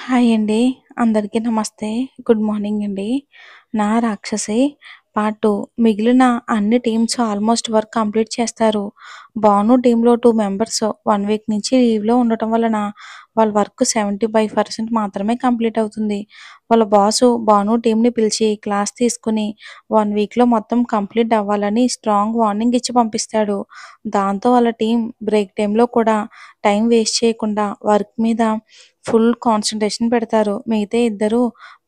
Hi అండి. అందరికీ నమస్తే. గుడ్ మార్నింగ్ అండి. నా రాక్షసి పార్ట్ 2 మిగిలిన అన్ని టీమ్స్ ఆల్మోస్ట్ వర్క్ కంప్లీట్ చేస్తారు. భాను టీమ్‌లో 2 మెంబర్స్ 1 వీక్ నుంచి లీవ్‌లో ఉండటం వలన వాళ్ళ వర్క్ 75% మాత్రమే కంప్లీట్ అవుతుంది. వాళ్ళ బాసు భాను టీమ్‌ని పిలిచి క్లాస్ తీసుకొని 1 వీక్‌లో మొత్తం కంప్లీట్ అవ్వాలని స్ట్రాంగ్ వార్నింగ్ ఇచ్చి పంపిస్తాడు. దాంతో వాళ్ళ టీమ్ బ్రేక్ టైమ్‌లో కూడా టైం వేస్ట్ చేయకుండా వర్క్ మీద ఫుల్ కాన్సంట్రేషన్ పెడతారు. మిగతా ఇద్దరు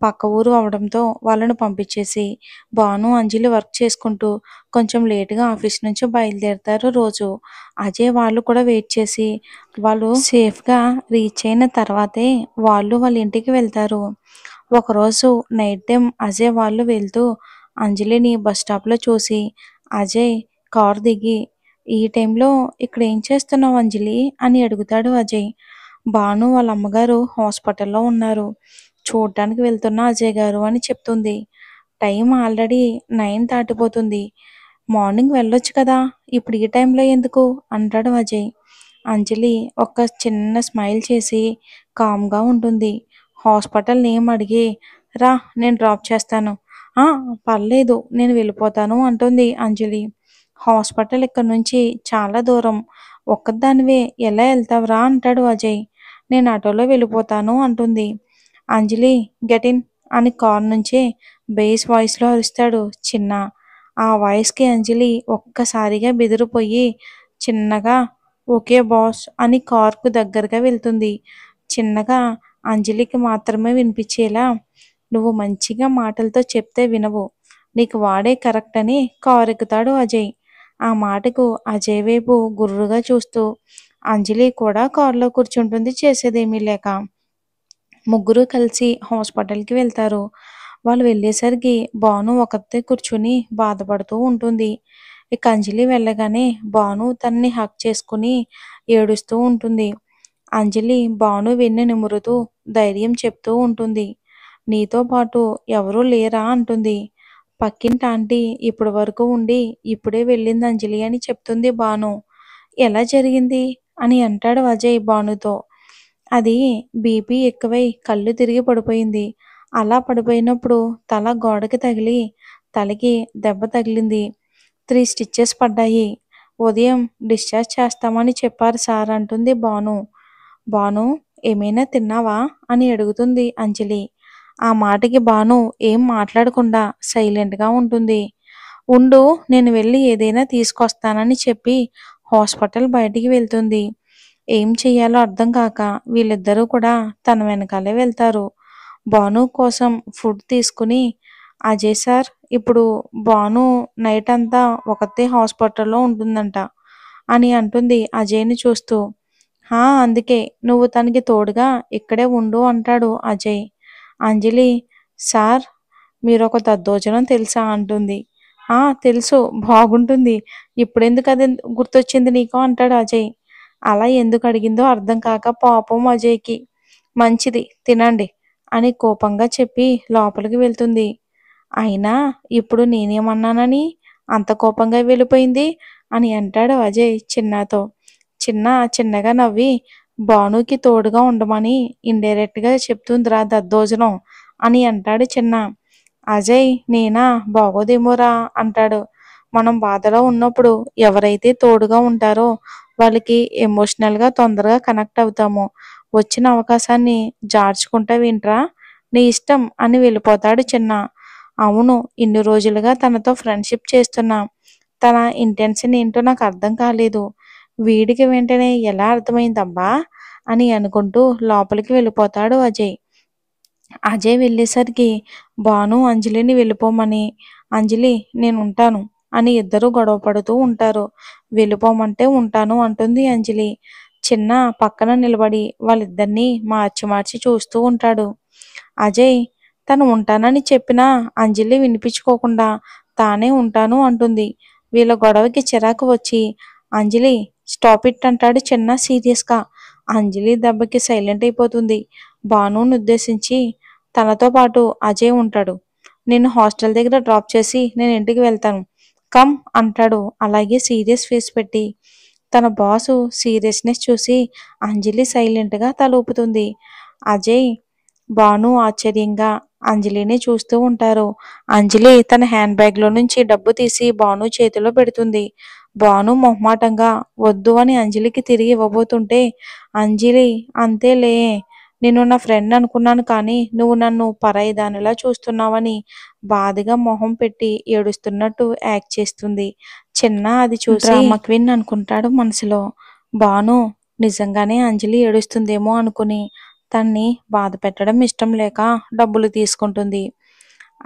పక్క ఊరు అవడంతో వాళ్ళని పంపించేసి భాను, అంజలి వర్క్ చేసుకుంటూ కొంచెం లేట్‌గా ఆఫీస్ నుంచి బయలుదేరుతారు రోజు. అజయ్ వాళ్ళు కూడా వెయిట్ చేసి వాళ్ళు సేఫ్‌గా రీచ్ అయిన తర్వాతే వాళ్ళు వాళ్ళ ఇంటికి వెళ్తారు. ఒకరోజు నైట్ టైమ్ అజయ్ వాళ్ళు వెళ్తూ అంజలిని బస్ స్టాప్‌లో చూసి అజయ్ కారు దిగి "ఈ టైంలో ఇక్కడ ఏం చేస్తున్నావు అంజలి?" అని అడుగుతాడు అజయ్. భాను వాళ్ళ అమ్మగారు హాస్పిటల్‌లో ఉన్నారు. చూడ్డానికి వెళ్తున్నా అజయ్ గారు అని చెప్తుంది. టైం ఆల్రెడీ 9 దాటిపోతుంది. మార్నింగ్ వెళ్ళొచ్చు కదా! ఇప్పుడు ఈ టైంలో ఎందుకు? అంటాడు అజయ్. అంజలి ఒక చిన్న స్మైల్ చేసి కామ్‌గా ఉంటుంది. హాస్పిటల్ నేమ్ అడిగి "రా నేను డ్రాప్ చేస్తాను." "ఆ! పర్లేదు నేను వెళ్ళిపోతాను" అంటుంది అంజలి. హాస్పిటల్ ఇక్కడి నుంచి చాలా దూరం. ఒక్కదానివే ఎలా ఎళ్తావురా? అంటాడు అజయ్. నేను ఆటోలో వెళ్ళిపోతాను అంటుంది. అంజలి గెట్ ఇన్ అని కారు నుంచే బేస్ వాయిస్‌లో అరుస్తాడు చిన్న. ఆ వాయిస్‌కి అంజలి ఒక్కసారిగా బెదిరిపోయి చిన్నగా ఓకే బాస్ అని కారుకు దగ్గరగా వెళ్తుంది. చిన్నగా అంజలికి మాత్రమే వినిపించేలా నువ్వు మంచిగా మాటలతో చెప్తే వినవు. నీకు వాడే కరెక్ట్ అని కారెక్కుతాడు అజయ్. ఆ మాటకు అజయ్ వైపు గుర్రుగా చూస్తూ అంజలి కూడా కారులో కూర్చుంటుంది చేసేదేమీ లేక. ముగ్గురు కలిసి హాస్పిటల్‌కి వెళ్తారు. వాళ్ళు వెళ్ళేసరికి భాను ఒక్కతే కూర్చుని బాధపడుతూ ఉంటుంది. ఇక అంజలి వెళ్ళగానే భాను తనని హగ్ చేసుకుని ఏడుస్తూ ఉంటుంది. అంజలి భాను వెన్ను నిమురుతూ ధైర్యం చెప్తూ ఉంటుంది. నీతో పాటు ఎవరూ లేరా అంటుంది. పక్కింటి ఆంటీ ఇప్పటి వరకు ఉండి ఇప్పుడే వెళ్ళింది అంజలి అని చెప్తుంది భాను. ఎలా జరిగింది? అని అంటాడు అజయ్ భానుతో. అది బీపీ ఎక్కువై కళ్ళు తిరిగి పడిపోయింది. అలా పడిపోయినప్పుడు తల గోడకి తగిలి తలకి దెబ్బ తగిలింది. 3 స్టిచెస్ పడ్డాయి. ఉదయం డిశ్చార్జ్ చేస్తామని చెప్పారు సార్ అంటుంది భాను. భాను ఏమైనా తిన్నావా? అని అడుగుతుంది అంజలి. ఆ మాటకి భాను ఏం మాట్లాడకుండా సైలెంట్‌గా ఉంటుంది. ఉండు నేను వెళ్ళి ఏదైనా తీసుకొస్తానని చెప్పి హాస్పిటల్ బయటికి వెళ్తుంది. ఏం చెయ్యాలో అర్థం కాక వీళ్ళిద్దరూ కూడా తన వెనకాలే వెళ్తారు. భాను కోసం ఫుడ్ తీసుకుని అజయ్ సార్ ఇప్పుడు భాను నైట్ అంతా ఒకతే హాస్పిటల్‌లో ఉంటుందంట అని అంటుంది అజయ్‌ని చూస్తూ. హా! అందుకే నువ్వు తనకి తోడుగా ఇక్కడే ఉండు అంటాడు అజయ్. అంజలి సార్ మీరొక దద్దోజనం తెలుసా? అంటుంది. ఆ! తెలుసు బాగుంటుంది. ఇప్పుడెందుకది గుర్తొచ్చింది నీకు? అంటాడు అజయ్. అలా ఎందుకు అడిగిందో అర్థం కాక పాపం అజయ్‌కి. మంచిది తినండి అని కోపంగా చెప్పి లోపలికి వెళ్తుంది. అయినా ఇప్పుడు నేనేమన్నానని అంత కోపంగా వెళ్ళిపోయింది? అని అంటాడు అజయ్ చిన్నాతో. చిన్న చిన్నగా నవ్వి భానుకి తోడుగా ఉండమని ఇండైరెక్ట్‌గా చెప్తుందిరా దద్దోజనం అని అంటాడు చిన్న. అజయ్ నేనా బాగోదేమోరా అంటాడు. మనం బాధలో ఉన్నప్పుడు ఎవరైతే తోడుగా ఉంటారో వాళ్ళకి ఎమోషనల్‌గా తొందరగా కనెక్ట్ అవుతాము. వచ్చిన అవకాశాన్ని జార్చుకుంటావేంట్రా? నీ ఇష్టం అని వెళ్ళిపోతాడు చిన్న. అవును ఇన్ని రోజులుగా తనతో ఫ్రెండ్‌షిప్ చేస్తున్నా. తన ఇంటెన్షన్ ఏంటో నాకు అర్థం కాలేదు. వీడికి వెంటనే ఎలా అర్థమైందబ్బా! అని అనుకుంటూ లోపలికి వెళ్ళిపోతాడు అజయ్. అజయ్ వెళ్ళేసరికి భాను అంజలిని వెళ్ళిపోమని, అంజలి నేనుంటాను అని ఇద్దరూ గొడవ పడుతూ ఉంటారు. వెళ్ళిపోమంటే ఉంటాను అంటుంది అంజలి. చిన్న పక్కన నిలబడి వాళ్ళిద్దరినీ మార్చి మార్చి చూస్తూ ఉంటాడు. అజయ్ తను ఉంటానని చెప్పినా అంజలి వినిపించుకోకుండా తానే ఉంటాను అంటుంది. వీళ్ళ గొడవకి చిరాకు వచ్చి అంజలి స్టాప్ ఇట్ అంటాడు చిన్న సీరియస్‌గా. అంజలి దెబ్బకి సైలెంట్ అయిపోతుంది. భానుని ఉద్దేశించి తనతో పాటు అజయ్ ఉంటాడు. నిన్ను హాస్టల్ దగ్గర డ్రాప్ చేసి నేను ఇంటికి వెళ్తాను. కమ్ అంటాడు అలాగే సీరియస్ ఫేస్ పెట్టి. తన బాసు సీరియస్‌నెస్ చూసి అంజలి సైలెంట్‌గా తల ఊపుతుంది. అజయ్ భాను ఆశ్చర్యంగా అంజలిని చూస్తూ ఉంటారు. అంజలి తన హ్యాండ్ బ్యాగ్‌లో నుంచి డబ్బు తీసి భాను చేతిలో పెడుతుంది. భాను మొహమాటంగా వద్దు అని అంజలికి తిరిగి ఇవ్వబోతుంటే, అంజలి అంతేలే, నిన్ను నా ఫ్రెండ్ అనుకున్నాను కానీ నువ్వు నన్ను పరాయి దానిలా చూస్తున్నావని బాధగా మొహం పెట్టి ఏడుస్తున్నట్టు యాక్ట్ చేస్తుంది. చిన్న అది చూసి డ్రామా క్వీన్ అనుకుంటాడు మనసులో. భాను నిజంగానే అంజలి ఏడుస్తుందేమో అనుకుని తన్ని బాధ పెట్టడం ఇష్టం లేక డబ్బులు తీసుకుంటుంది.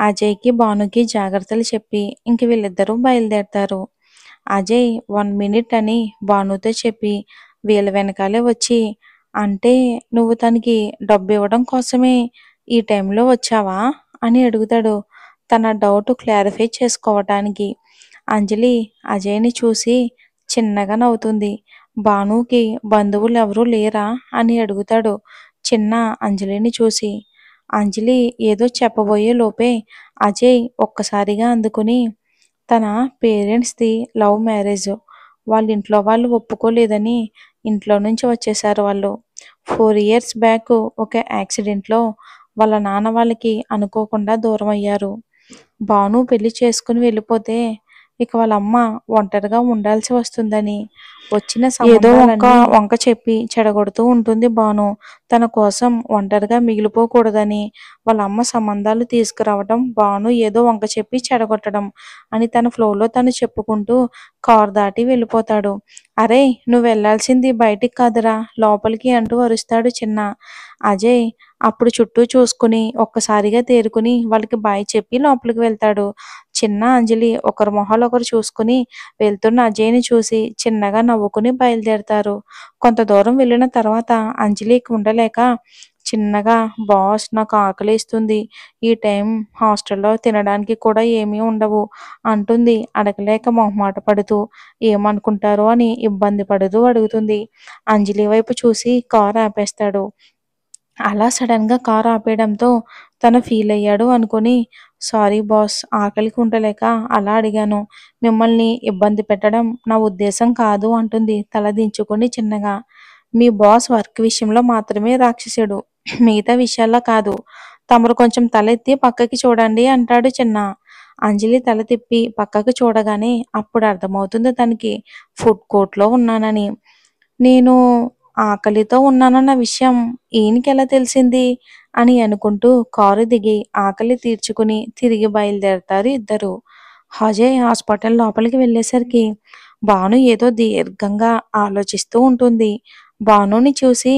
అజయ్‌కి, భానుకి జాగ్రత్తలు చెప్పి ఇంక వీళ్ళిద్దరూ బయలుదేరతారు. అజయ్ 1 మినిట్ అని భానుతో చెప్పి వీళ్ళ వెనకాలే వచ్చి, అంటే నువ్వు తనకి డబ్బివ్వడం కోసమే ఈ టైంలో వచ్చావా? అని అడుగుతాడు తన డౌట్ క్లారిఫై చేసుకోవటానికి. అంజలి అజయ్‌ని చూసి చిన్నగా నవ్వుతుంది. భానుకి బంధువులెవరూ లేరా? అని అడుగుతాడు చిన్న అంజలిని చూసి. అంజలి ఏదో చెప్పబోయే లోపే అజయ్ ఒక్కసారిగా అందుకుని, తన పేరెంట్స్‌ది లవ్ మ్యారేజ్. వాళ్ళ ఇంట్లో వాళ్ళు ఒప్పుకోలేదని ఇంట్లో నుంచి వచ్చేసారు వాళ్ళు. 4 ఇయర్స్ బ్యాక్ ఒక యాక్సిడెంట్‌లో వాళ్ళ నాన్న వాళ్ళకి అనుకోకుండా దూరమయ్యారు. భాను పెళ్లి చేసుకుని వెళ్ళిపోతే ఇక వాళ్ళమ్మ ఒంటరిగా ఉండాల్సి వస్తుందని వచ్చిన ఏదో వంక చెప్పి చెడగొడుతూ ఉంటుంది భాను. తన కోసం ఒంటరిగా మిగిలిపోకూడదని వాళ్ళ అమ్మ సంబంధాలు తీసుకురావడం, భాను ఏదో వంక చెప్పి చెడగొట్టడం అని తన ఫ్లోలో తను చెప్పుకుంటూ కారు దాటి వెళ్ళిపోతాడు. అరేయ్, నువ్వు వెళ్లాల్సింది బయటికి కాదురా, లోపలికి అంటూ అరుస్తాడు చిన్న. అజయ్ అప్పుడు చుట్టూ చూసుకుని ఒక్కసారిగా తేరుకుని వాళ్ళకి బాయ్ చెప్పి లోపలికి వెళ్తాడు. చిన్న అంజలి ఒకరి మొహాలు ఒకరు చూసుకుని వెళ్తున్న అజయ్‌ని చూసి చిన్నగా నవ్వుకుని బయలుదేరతారు. కొంత దూరం వెళ్ళిన తర్వాత అంజలికి ఉండలేక చిన్నగా, బాస్ నాకు ఆకలేస్తుంది. ఈ టైం హాస్టల్‌లో తినడానికి కూడా ఏమీ ఉండవు అంటుంది అడగలేక మొహమాట పడుతూ. ఏమనుకుంటారో అని ఇబ్బంది పడుతూ అడుగుతుంది. అంజలి వైపు చూసి కారు ఆపేస్తాడు. అలా సడన్‌గా కారు ఆపేయడంతో తను ఫీల్ అయ్యాడు అనుకుని, సారీ బాస్, ఆకలికి ఉండలేక అలా అడిగాను. మిమ్మల్ని ఇబ్బంది పెట్టడం నా ఉద్దేశం కాదు అంటుంది తల దించుకొని చిన్నగా. మీ బాస్ వర్క్ విషయంలో మాత్రమే రాక్షసుడు, మిగతా విషయాల్లో కాదు. తమరు కొంచెం తలెత్తి పక్కకి చూడండి అంటాడు చిన్న. అంజలి తల తిప్పి పక్కకి చూడగానే అప్పుడు అర్థమవుతుంది తనకి ఫుడ్ కోర్ట్‌లో ఉన్నానని. నేను ఆకలితో ఉన్నానన్న విషయం ఈయనకెలా తెలిసింది అని అనుకుంటూ కారు దిగి ఆకలి తీర్చుకుని తిరిగి బయలుదేరతారు ఇద్దరు. అజయ్ హాస్పిటల్ లోపలికి వెళ్ళేసరికి భాను ఏదో దీర్ఘంగా ఆలోచిస్తూ ఉంటుంది. భానుని చూసి,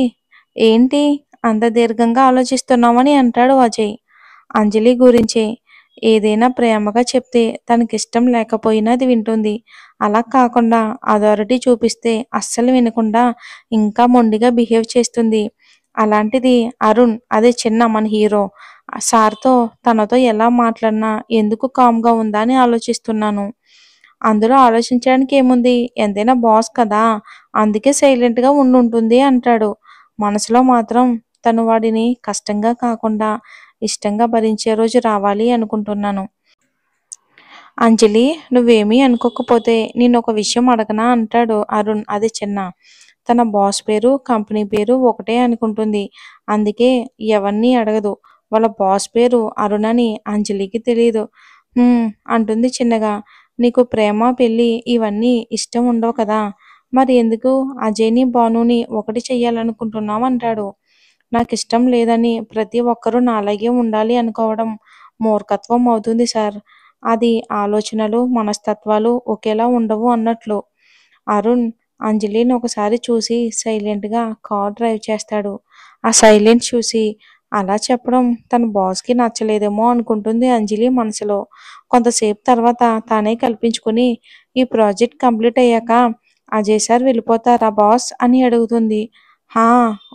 ఏంటి అంత దీర్ఘంగా ఆలోచిస్తున్నావని అంటాడు అజయ్. అంజలి గురించే. ఏదైనా ప్రేమగా చెప్తే తనకిష్టం లేకపోయినా అది వింటుంది. అలా కాకుండా అథారిటీ చూపిస్తే అస్సలు వినకుండా ఇంకా మొండిగా బిహేవ్ చేస్తుంది. అలాంటిది అరుణ్, అదే చిన్న మన హీరో, సార్‌తో తనతో ఎలా మాట్లాడినా ఎందుకు కామ్‌గా ఉందా అని ఆలోచిస్తున్నాను. అందులో ఆలోచించడానికి ఏముంది? ఎంతైనా బాస్ కదా! అందుకే సైలెంట్‌గా ఉండుంటుంది అంటాడు. మనసులో మాత్రం తను వాడిని కష్టంగా కాకుండా ఇష్టంగా భరించే రోజు రావాలి అనుకుంటున్నాను. అంజలి, నువ్వేమీ అనుకోకపోతే నిన్నొక విషయం అడగనా అంటాడు అరుణ్, అది చిన్న. తన బాస్ పేరు, కంపెనీ పేరు ఒకటే అనుకుంటుంది. అందుకే ఎవరినీ అడగదు. వాళ్ళ బాస్ పేరు అరుణ్ అని అంజలికి తెలీదు. హ్మ్ అంటుంది చిన్నగా. నీకు ప్రేమ, పెళ్లి ఇవన్నీ ఇష్టం ఉండవు కదా! మరి ఎందుకు అజయ్‌ని, భానుని ఒకటి చెయ్యాలనుకుంటున్నావు అంటాడు. నాకిష్టం లేదని ప్రతి ఒక్కరూ నాలాగే ఉండాలి అనుకోవడం మూర్ఖత్వం అవుతుంది సార్. అది ఆలోచనలు, మనస్తత్వాలు ఒకేలా ఉండవు అన్నట్లు. అరుణ్ అంజలిని ఒకసారి చూసి సైలెంట్‌గా కార్ డ్రైవ్ చేస్తాడు. ఆ సైలెన్స్ చూసి అలా చెప్పడం తన బాస్‌కి నచ్చలేదేమో అనుకుంటుంది అంజలి మనసులో. కొంతసేపు తర్వాత తానే కల్పించుకుని, ఈ ప్రాజెక్ట్ కంప్లీట్ అయ్యాక అజయ్ సార్ వెళ్ళిపోతారా బాస్ అని అడుగుతుంది. హా!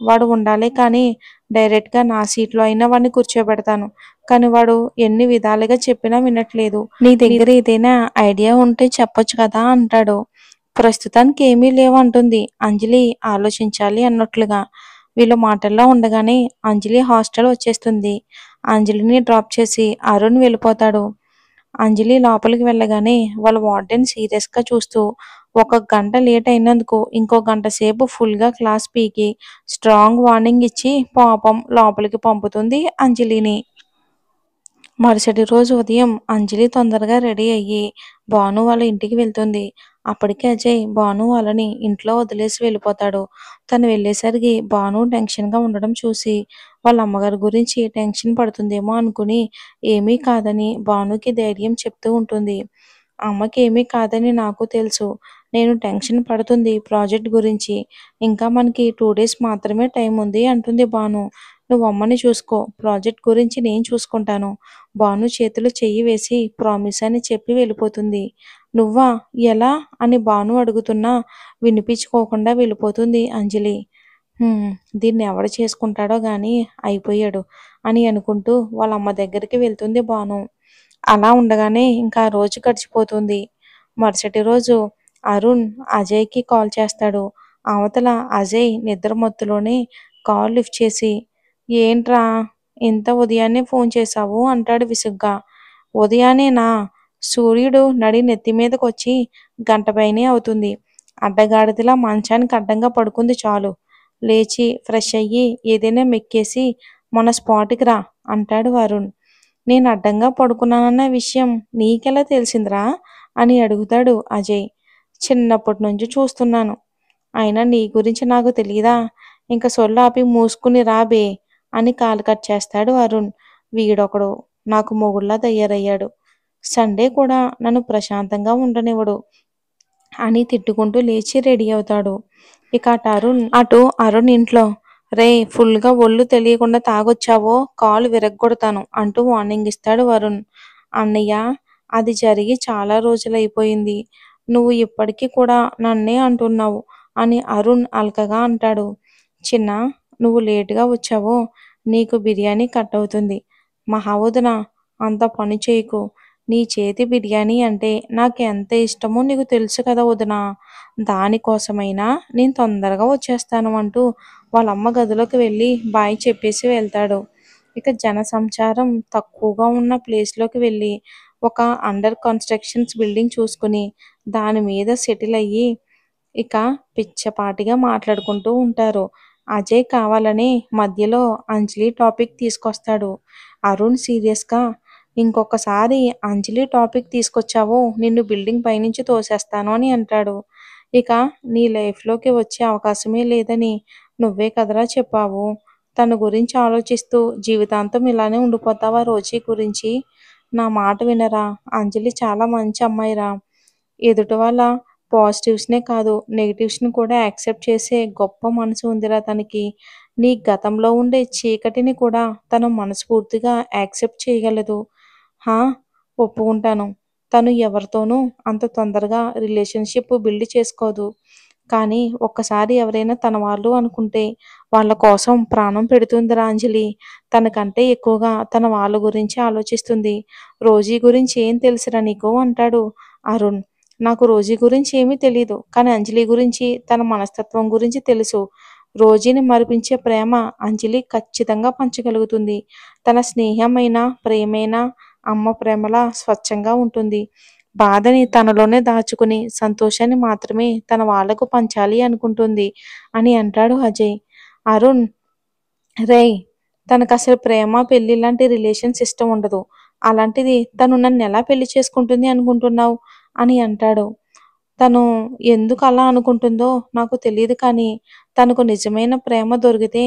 వాడు ఉండాలే కానీ డైరెక్ట్‌గా నా సీట్‌లో అయినా వాడిని కూర్చోబెడతాను. కానీ వాడు ఎన్ని విధాలుగా చెప్పినా వినట్లేదు. నీ దగ్గర ఏదైనా ఐడియా ఉంటే చెప్పొచ్చు కదా అంటాడు. ప్రస్తుతానికి ఏమీ లేవు అంటుంది అంజలి ఆలోచించాలి అన్నట్లుగా. వీళ్ళు మాటల్లో ఉండగానే అంజలి హాస్టల్ వచ్చేస్తుంది. అంజలిని డ్రాప్ చేసి అరుణ్ వెళ్ళిపోతాడు. అంజలి లోపలికి వెళ్ళగానే వాళ్ళ వార్డెన్ సీరియస్‌గా చూస్తూ ఒక గంట లేట్ అయినందుకు ఇంకో గంట సేపు ఫుల్‌గా క్లాస్ పీకి స్ట్రాంగ్ వార్నింగ్ ఇచ్చి పాపం లోపలికి పంపుతుంది అంజలిని. మరుసటి రోజు ఉదయం అంజలి తొందరగా రెడీ అయ్యి భాను వాళ్ళ ఇంటికి వెళ్తుంది. అప్పటికే అజయ్ భాను వాళ్ళని ఇంట్లో వదిలేసి వెళ్ళిపోతాడు. తను వెళ్ళేసరికి భాను టెన్షన్‌గా ఉండడం చూసి వాళ్ళ అమ్మగారి గురించి టెన్షన్ పడుతుందేమో అనుకుని ఏమీ కాదని భానుకి ధైర్యం చెప్తూ ఉంటుంది. అమ్మకి ఏమీ కాదని నాకు తెలుసు. నేను టెన్షన్ పడుతుంది ప్రాజెక్ట్ గురించి. ఇంకా మనకి 2 డేస్ మాత్రమే టైం ఉంది అంటుంది భాను. నువ్వు అమ్మని చూసుకో. ప్రాజెక్ట్ గురించి నేను చూసుకుంటాను. భాను చేతిలో చెయ్యి వేసి ప్రామిస్ అని చెప్పి వెళ్ళిపోతుంది. నువ్వా? ఎలా? అని భాను అడుగుతున్నా వినిపించుకోకుండా వెళ్ళిపోతుంది అంజలి. హ్మ్. దీన్ని ఎవడు చేసుకుంటాడో గాని అయిపోయాడు అని అనుకుంటూ వాళ్ళ అమ్మ దగ్గరికి వెళ్తుంది భాను. అలా ఉండగానే ఇంకా ఆ రోజు గడిచిపోతుంది. మరుసటి రోజు అరుణ్ అజయ్‌కి కాల్ చేస్తాడు. అవతల అజయ్ నిద్ర మత్తులోనే కాల్ లిఫ్ట్ చేసి, "ఏంట్రా ఇంత ఉదయాన్నే ఫోన్ చేశావు?" అంటాడు విసుగ్గా. "ఉదయానేనా? సూర్యుడు నడి నెత్తి మీదకొచ్చి గంట పైనే అవుతుంది. అడ్డగాడిదలా మంచానికి అడ్డంగా పడుకుంది చాలు. లేచి ఫ్రెష్ అయ్యి ఏదైనా మెక్కేసి మన స్పాట్‌కి రా" అంటాడు అరుణ్. "నేను అడ్డంగా పడుకున్నానన్న విషయం నీకెలా తెలిసిందిరా?" అని అడుగుతాడు అజయ్. "చిన్నప్పటి నుంచి చూస్తున్నాను. అయినా నీ గురించి నాకు తెలీదా? ఇంక సొల్లాపి మూసుకుని రా బే" అని కాల్ కట్ చేస్తాడు అరుణ్. వీడొకడు నాకు మొగుడులా తయారయ్యాడు. సండే కూడా నన్ను ప్రశాంతంగా ఉండనివ్వడు అని తిట్టుకుంటూ లేచి రెడీ అవుతాడు. ఇక అటు అరుణ్ ఇంట్లో రేయ్ ఫుల్‌గా ఒళ్ళు తెలియకుండా తాగొచ్చావో కాలు విరగ్గొడతాను అంటూ వార్నింగ్ ఇస్తాడు వరుణ్. అన్నయ్య అది జరిగి చాలా రోజులైపోయింది. నువ్వు ఇప్పటికి కూడా నన్నే అంటున్నావు అని అరుణ్ అల్కగా అంటాడు. చిన్నా నువ్వు లేటుగా వచ్చావో నీకు బిర్యానీ కట్ అవుతుంది. మహా వదిన అంత పని చేయకు. నీ చేతి బిర్యానీ అంటే నాకు ఎంత ఇష్టమో నీకు తెలుసు కదా వదినా. దానికోసమైనా నేను తొందరగా వచ్చేస్తాను అంటూ వాళ్ళమ్మ గదిలోకి వెళ్ళి బాయ్ చెప్పేసి వెళ్తాడు. ఇక జనసంచారం తక్కువగా ఉన్న ప్లేస్‌లోకి వెళ్ళి ఒక అండర్ కన్‌స్ట్రక్షన్స్ బిల్డింగ్ చూసుకొని దాని మీద సెటిల్ అయ్యి ఇక పిచ్చపాటిగా మాట్లాడుకుంటూ ఉంటారు. అజయ్ కావాలని మధ్యలో అంజలి టాపిక్ తీసుకొస్తాడు. అరుణ్ సీరియస్‌గా ఇంకొకసారి అంజలి టాపిక్ తీసుకొచ్చావో నిన్ను బిల్డింగ్ పైనుంచి తోసేస్తాను అని అంటాడు. ఇక నీ లైఫ్‌లోకి వచ్చే అవకాశమే లేదని నువ్వే కదరా చెప్పావు. తన గురించి ఆలోచిస్తూ జీవితాంతం ఇలానే ఉండిపోతావా రోజీ గురించి? నా మాట వినరా? అంజలి చాలా మంచి అమ్మాయిరా. ఎదుటి వాళ్ళ పాజిటివ్స్‌నే కాదు నెగెటివ్స్‌ని కూడా యాక్సెప్ట్ చేసే గొప్ప మనసు ఉందిరా తనకి. నీ గతంలో ఉండే చీకటిని కూడా తను మనస్ఫూర్తిగా యాక్సెప్ట్ చేయగలదు. హా! ఒప్పుకుంటాను. తను ఎవరితోనూ అంత తొందరగా రిలేషన్‌షిప్ బిల్డ్ చేసుకోదు. కానీ ఒక్కసారి ఎవరైనా తన వాళ్ళు అనుకుంటే వాళ్ళ కోసం ప్రాణం పెడుతుందిరా అంజలి. తనకంటే ఎక్కువగా తన వాళ్ళ గురించే ఆలోచిస్తుంది. రోజీ గురించి ఏం తెలుసురా నీకు? అంటాడు అరుణ్. నాకు రోజీ గురించి ఏమీ తెలీదు. కానీ అంజలి గురించి, తన మనస్తత్వం గురించి తెలుసు. రోజీని మరిపించే ప్రేమ అంజలి ఖచ్చితంగా పంచగలుగుతుంది. తన స్నేహమైనా, ప్రేమైనా అమ్మ ప్రేమలా స్వచ్ఛంగా ఉంటుంది. బాధని తనలోనే దాచుకుని, సంతోషాన్ని మాత్రమే తన వాళ్ళకు పంచాలి అనుకుంటుంది అని అంటాడు అజయ్. అరుణ్ రేయ్! తనకసలు ప్రేమ, పెళ్లి లాంటి రిలేషన్స్ ఇష్టం ఉండదు. అలాంటిది తను నన్నెలా పెళ్లి చేసుకుంటుంది అనుకుంటున్నావు? అని అంటాడు. తను ఎందుకు అలా అనుకుంటుందో నాకు తెలీదు కానీ, తనకు నిజమైన ప్రేమ దొరికితే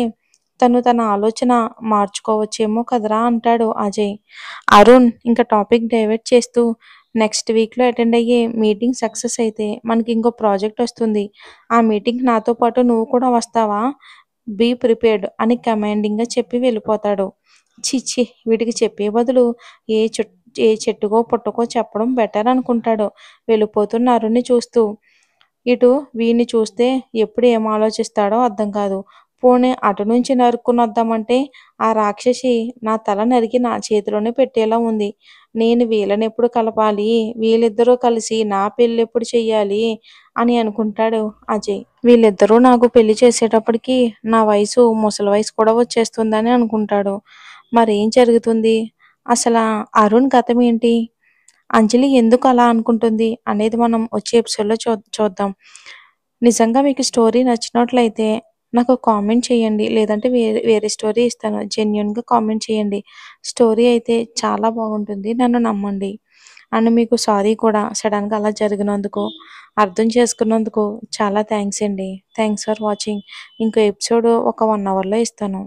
తను తన ఆలోచన మార్చుకోవచ్చేమో కదరా! అంటాడు అజయ్. అరుణ్ ఇంక టాపిక్ డైవర్ట్ చేస్తూ నెక్స్ట్ వీక్‌లో అటెండ్ అయ్యే మీటింగ్ సక్సెస్ అయితే మనకి ఇంకో ప్రాజెక్ట్ వస్తుంది. ఆ మీటింగ్‌కి నాతో పాటు నువ్వు కూడా వస్తావా? బీ ప్రిపేర్డ్ అని కమాండింగ్‌గా చెప్పి వెళ్ళిపోతాడు. ఛీ! ఛీ! వీడికి చెప్పే బదులు ఏ చెట్ ఏ చెట్టుకో పుట్టకో చెప్పడం బెటర్ అనుకుంటాడు వెళ్ళిపోతున్న అరుణ్‌ని చూస్తూ. ఇటు వీడిని చూస్తే ఎప్పుడు ఏం ఆలోచిస్తాడో అర్థం కాదు. పోనీ అటు నుంచి నరుక్కొనొద్దామంటే ఆ రాక్షసి నా తల నరికి నా చేతిలోనే పెట్టేలా ఉంది. నేను వీళ్ళనెప్పుడు కలపాలి? వీళ్ళిద్దరూ కలిసి నా పెళ్ళెప్పుడు చెయ్యాలి? అని అనుకుంటాడు అజయ్. వీళ్ళిద్దరూ నాకు పెళ్లి చేసేటప్పటికి నా వయసు ముసలి వయసు కూడా వచ్చేస్తుందని అనుకుంటాడు. మరేం జరుగుతుంది? అసలా అరుణ్ గతమేంటి? అంజలి ఎందుకు అలా అనుకుంటుంది అనేది మనం వచ్చే ఎపిసోడ్‌లో చూద్దాం. నిజంగా మీకు స్టోరీ నచ్చినట్లయితే నాకు కామెంట్ చేయండి. లేదంటే వేరే వేరే స్టోరీ ఇస్తాను. జెన్యూన్‌గా కామెంట్ చేయండి. స్టోరీ అయితే చాలా బాగుంటుంది. నన్ను నమ్మండి. అండ్ మీకు సారీ కూడా సడెన్‌గా అలా జరిగినందుకు. అర్థం చేసుకున్నందుకు చాలా థాంక్స్ అండి. Thanks for watching. ఇంకో ఎపిసోడ్ ఒక 1 అవర్‌లో ఇస్తాను.